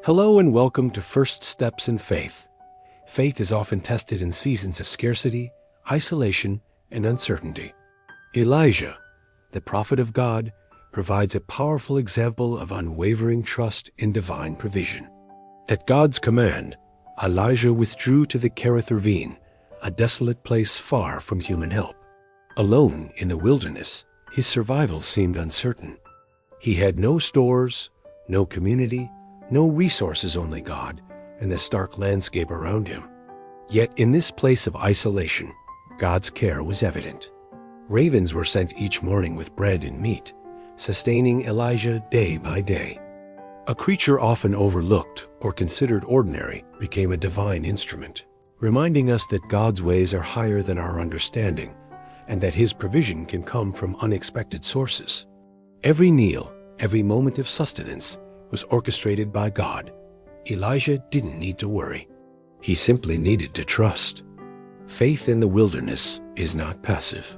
Hello and welcome to First Steps in Faith. Faith is often tested in seasons of scarcity, isolation, and uncertainty. Elijah, the prophet of God, provides a powerful example of unwavering trust in divine provision. At God's command, Elijah withdrew to the Kerith Ravine, a desolate place far from human help. Alone in the wilderness, his survival seemed uncertain. He had no stores, no community, no resources, only God and the stark landscape around him. Yet in this place of isolation, God's care was evident. Ravens were sent each morning with bread and meat, sustaining Elijah day by day. A creature often overlooked or considered ordinary became a divine instrument, reminding us that God's ways are higher than our understanding and that His provision can come from unexpected sources. Every meal, every moment of sustenance was orchestrated by God. Elijah didn't need to worry. He simply needed to trust. Faith in the wilderness is not passive.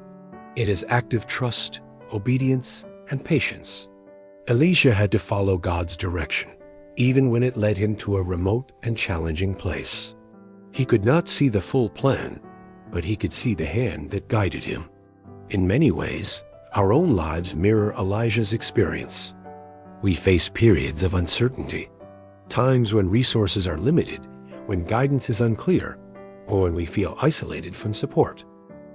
It is active trust, obedience, and patience. Elijah had to follow God's direction, even when it led him to a remote and challenging place. He could not see the full plan, but he could see the hand that guided him. In many ways, our own lives mirror Elijah's experience. We face periods of uncertainty, times when resources are limited, when guidance is unclear, or when we feel isolated from support.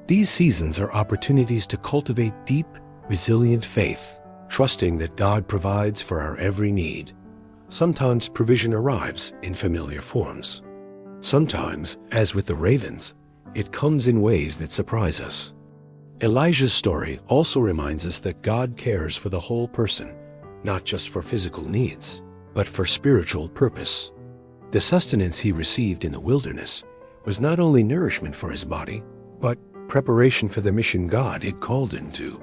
These seasons are opportunities to cultivate deep, resilient faith, trusting that God provides for our every need. Sometimes provision arrives in familiar forms. Sometimes, as with the ravens, it comes in ways that surprise us. Elijah's story also reminds us that God cares for the whole person, not just for physical needs, but for spiritual purpose. The sustenance he received in the wilderness was not only nourishment for his body, but preparation for the mission God had called him to.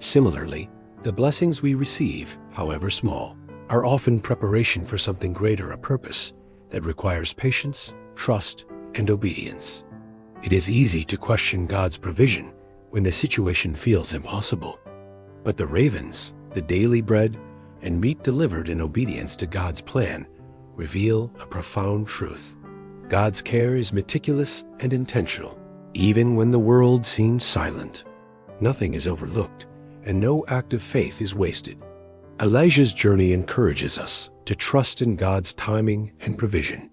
Similarly, the blessings we receive, however small, are often preparation for something greater, a purpose that requires patience, trust, and obedience. It is easy to question God's provision when the situation feels impossible. But the ravens, the daily bread, and meat delivered in obedience to God's plan reveal a profound truth. God's care is meticulous and intentional, even when the world seems silent. Nothing is overlooked, and no act of faith is wasted. Elijah's journey encourages us to trust in God's timing and provision.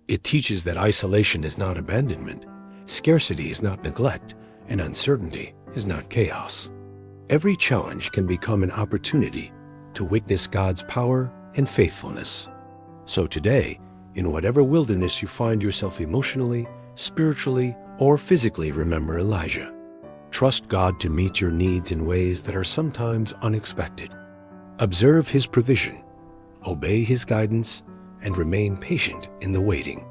It teaches that isolation is not abandonment, scarcity is not neglect, and uncertainty is not chaos. Every challenge can become an opportunity to witness God's power and faithfulness. So today, in whatever wilderness you find yourself emotionally, spiritually, or physically, remember Elijah. Trust God to meet your needs in ways that are sometimes unexpected. Observe His provision, obey His guidance, and remain patient in the waiting.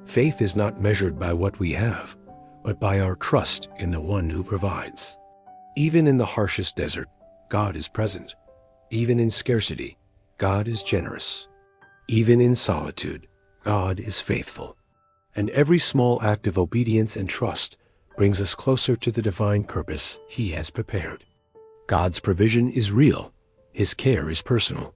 Faith is not measured by what we have, but by our trust in the One who provides. Even in the harshest desert, God is present. Even in scarcity, God is generous. Even in solitude, God is faithful. And every small act of obedience and trust brings us closer to the divine purpose He has prepared. God's provision is real. His care is personal.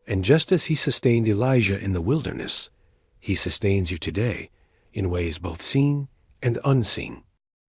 And just as He sustained Elijah in the wilderness, He sustains you today in ways both seen and unseen.